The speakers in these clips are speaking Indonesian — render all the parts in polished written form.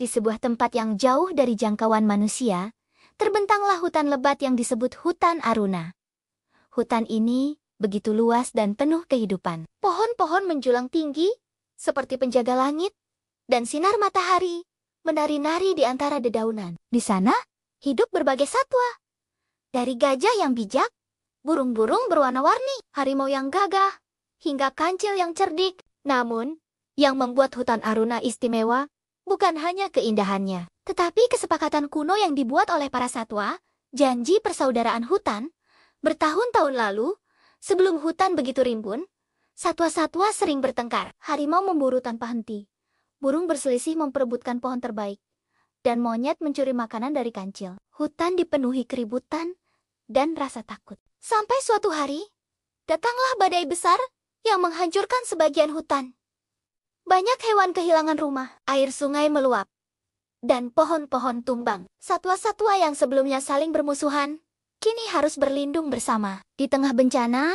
Di sebuah tempat yang jauh dari jangkauan manusia, terbentanglah hutan lebat yang disebut Hutan Aruna. Hutan ini begitu luas dan penuh kehidupan. Pohon-pohon menjulang tinggi, seperti penjaga langit, dan sinar matahari menari-nari di antara dedaunan. Di sana, hidup berbagai satwa. Dari gajah yang bijak, burung-burung berwarna-warni, harimau yang gagah, hingga kancil yang cerdik. Namun, yang membuat Hutan Aruna istimewa bukan hanya keindahannya, tetapi kesepakatan kuno yang dibuat oleh para satwa, janji persaudaraan hutan. Bertahun-tahun lalu, sebelum hutan begitu rimbun, satwa-satwa sering bertengkar. Harimau memburu tanpa henti, burung berselisih memperebutkan pohon terbaik, dan monyet mencuri makanan dari kancil. Hutan dipenuhi keributan dan rasa takut. Sampai suatu hari, datanglah badai besar yang menghancurkan sebagian hutan. Banyak hewan kehilangan rumah, air sungai meluap, dan pohon-pohon tumbang. Satwa-satwa yang sebelumnya saling bermusuhan, kini harus berlindung bersama. Di tengah bencana,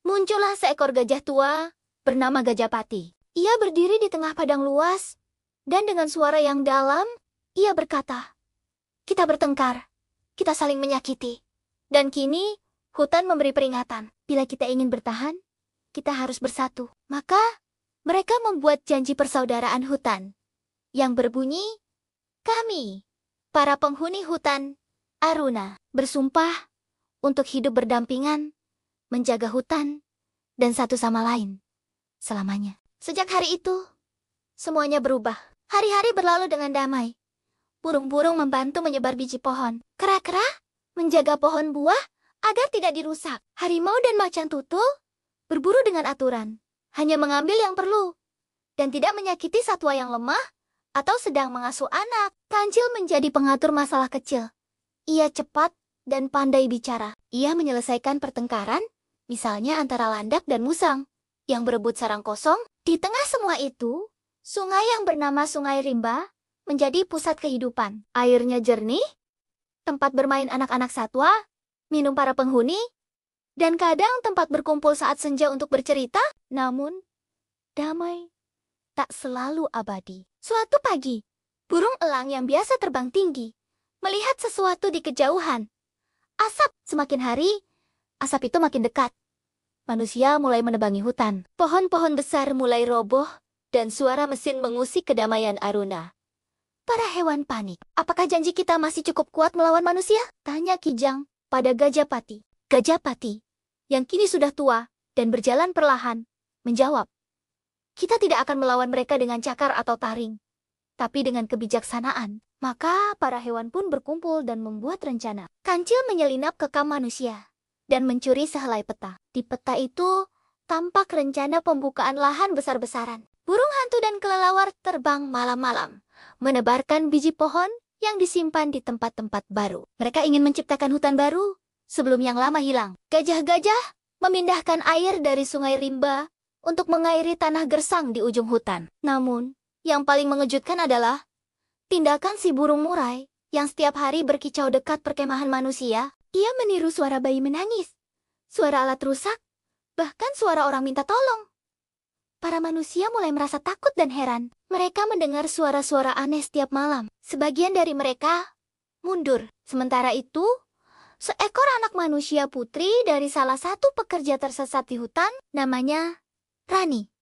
muncullah seekor gajah tua bernama Gajapati. Ia berdiri di tengah padang luas, dan dengan suara yang dalam, ia berkata, "Kita bertengkar, kita saling menyakiti, dan kini hutan memberi peringatan. Bila kita ingin bertahan, kita harus bersatu." Maka, mereka membuat janji persaudaraan hutan, yang berbunyi, "Kami, para penghuni hutan Aruna, bersumpah untuk hidup berdampingan, menjaga hutan, dan satu sama lain selamanya." Sejak hari itu, semuanya berubah. Hari-hari berlalu dengan damai. Burung-burung membantu menyebar biji pohon. Kera-kera menjaga pohon buah agar tidak dirusak. Harimau dan macan tutul berburu dengan aturan, hanya mengambil yang perlu, dan tidak menyakiti satwa yang lemah atau sedang mengasuh anak. Kancil menjadi pengatur masalah kecil. Ia cepat dan pandai bicara. Ia menyelesaikan pertengkaran, misalnya antara landak dan musang, yang berebut sarang kosong. Di tengah semua itu, sungai yang bernama Sungai Rimba menjadi pusat kehidupan. Airnya jernih, tempat bermain anak-anak satwa, minum para penghuni, dan kadang tempat berkumpul saat senja untuk bercerita. Namun, damai tak selalu abadi. Suatu pagi, burung elang yang biasa terbang tinggi melihat sesuatu di kejauhan. Asap. Semakin hari, asap itu makin dekat. Manusia mulai menebangi hutan. Pohon-pohon besar mulai roboh, dan suara mesin mengusik kedamaian Aruna. Para hewan panik. "Apakah janji kita masih cukup kuat melawan manusia?" tanya Kijang pada Gajapati. Gajapati, yang kini sudah tua dan berjalan perlahan, menjawab, "Kita tidak akan melawan mereka dengan cakar atau taring, tapi dengan kebijaksanaan." Maka para hewan pun berkumpul dan membuat rencana. Kancil menyelinap ke kamp manusia dan mencuri sehelai peta. Di peta itu tampak rencana pembukaan lahan besar-besaran. Burung hantu dan kelelawar terbang malam-malam, menebarkan biji pohon yang disimpan di tempat-tempat baru. Mereka ingin menciptakan hutan baru sebelum yang lama hilang. Gajah-gajah memindahkan air dari Sungai Rimba untuk mengairi tanah gersang di ujung hutan. Namun, yang paling mengejutkan adalah tindakan si burung murai yang setiap hari berkicau dekat perkemahan manusia. Ia meniru suara bayi menangis, suara alat rusak, bahkan suara orang minta tolong. Para manusia mulai merasa takut dan heran. Mereka mendengar suara-suara aneh setiap malam. Sebagian dari mereka mundur. Sementara itu, seekor anak manusia putri dari salah satu pekerja tersesat di hutan, namanya Rani,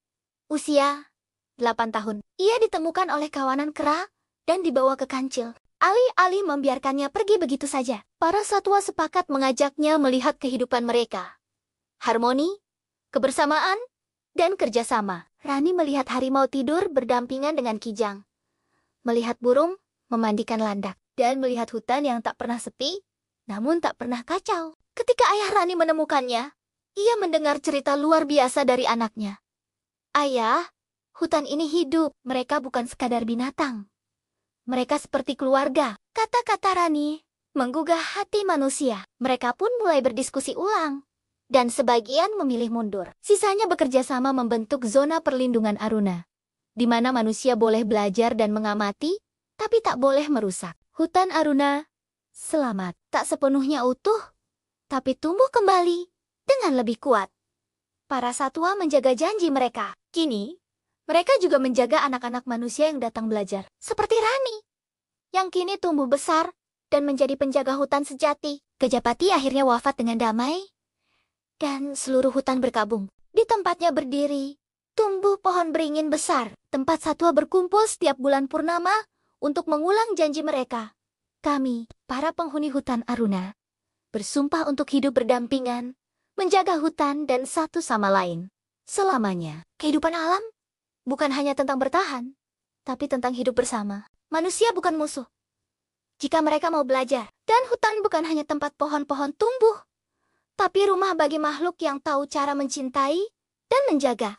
usia 8 tahun. Ia ditemukan oleh kawanan kera dan dibawa ke kancil. Alih-alih membiarkannya pergi begitu saja, para satwa sepakat mengajaknya melihat kehidupan mereka. Harmoni, kebersamaan, dan kerjasama. Rani melihat harimau tidur berdampingan dengan Kijang, melihat burung memandikan landak, dan melihat hutan yang tak pernah sepi, namun tak pernah kacau. Ketika ayah Rani menemukannya, ia mendengar cerita luar biasa dari anaknya. "Ayah, hutan ini hidup. Mereka bukan sekadar binatang. Mereka seperti keluarga." Kata-kata Rani menggugah hati manusia. Mereka pun mulai berdiskusi ulang, dan sebagian memilih mundur. Sisanya bekerja sama membentuk zona perlindungan Aruna, di mana manusia boleh belajar dan mengamati, tapi tak boleh merusak. Hutan Aruna selamat, tak sepenuhnya utuh, tapi tumbuh kembali dengan lebih kuat. Para satwa menjaga janji mereka. Kini, Mereka juga menjaga anak-anak manusia yang datang belajar, seperti Rani, yang kini tumbuh besar dan menjadi penjaga hutan sejati. Kejapati akhirnya wafat dengan damai, dan seluruh hutan berkabung. Di tempatnya berdiri, tumbuh pohon beringin besar, tempat satwa berkumpul setiap bulan purnama untuk mengulang janji mereka. Kami, para penghuni hutan Aruna, bersumpah untuk hidup berdampingan, menjaga hutan dan satu sama lain selamanya. Kehidupan alam bukan hanya tentang bertahan, tapi tentang hidup bersama. Manusia bukan musuh. Jika mereka mau belajar, dan hutan bukan hanya tempat pohon-pohon tumbuh, tapi rumah bagi makhluk yang tahu cara mencintai dan menjaga.